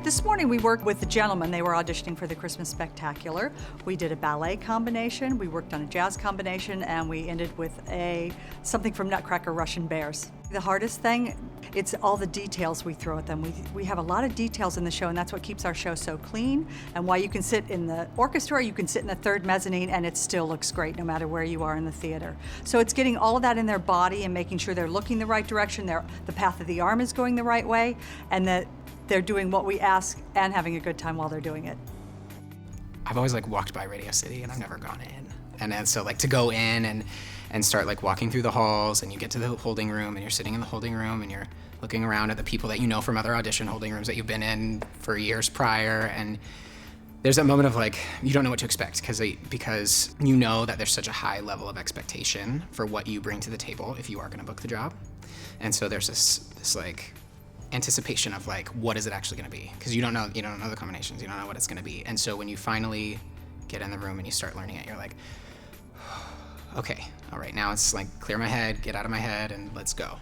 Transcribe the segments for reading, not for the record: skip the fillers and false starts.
This morning we worked with the gentlemen. They were auditioning for the Christmas Spectacular. We did a ballet combination, we worked on a jazz combination, and we ended with something from Nutcracker, Russian Bears. The hardest thing, it's all the details we throw at them. We have a lot of details in the show, and that's what keeps our show so clean, and why you can sit in the orchestra, you can sit in the third mezzanine, and it still looks great no matter where you are in the theater. So it's getting all of that in their body and making sure they're looking the right direction, the path of the arm is going the right way, and that they're doing what we ask and having a good time while they're doing it. I've always walked by Radio City and I've never gone in. And then so to go in and start walking through the halls, and you get to the holding room and you're sitting in the holding room and you're looking around at the people that you know from other audition holding rooms that you've been in for years prior, and there's that moment of you don't know what to expect because you know that there's such a high level of expectation for what you bring to the table if you are gonna book the job. And so there's this anticipation of what is it actually going to be, because you don't know the combinations, you don't know what it's going to be. And so when you finally get in the room and you start learning it, you're like, okay, all right, now it's clear my head, get out of my head, and let's go.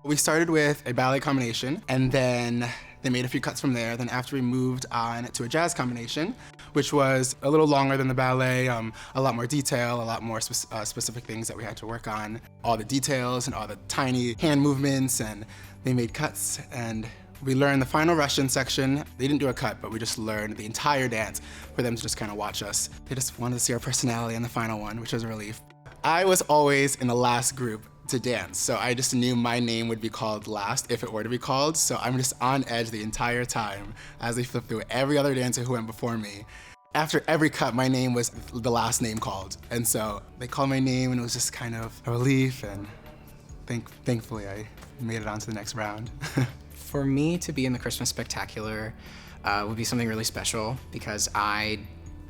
We started with a ballet combination, and then they made a few cuts from there. Then after we moved on to a jazz combination, which was a little longer than the ballet, a lot more detail, a lot more specific things that we had to work on. All the details and all the tiny hand movements, and they made cuts, and we learned the final Russian section. They didn't do a cut, but we just learned the entire dance for them to just kind of watch us. They just wanted to see our personality in the final one, which was a relief. I was always in the last group to dance, so I just knew my name would be called last if it were to be called, so I'm just on edge the entire time as they flip through every other dancer who went before me. After every cut, my name was the last name called, and so they called my name, and it was just kind of a relief, and thankfully I made it on to the next round. For me to be in the Christmas Spectacular would be something really special, because I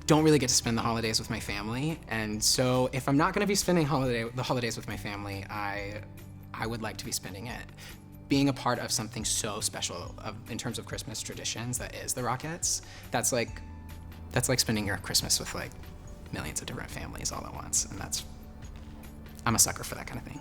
don't really get to spend the holidays with my family, and so if I'm not going to be spending the holidays with my family, I would like to be spending it being a part of something so special in terms of Christmas traditions that is the Rockettes. That's like spending your Christmas with millions of different families all at once, and I'm a sucker for that kind of thing.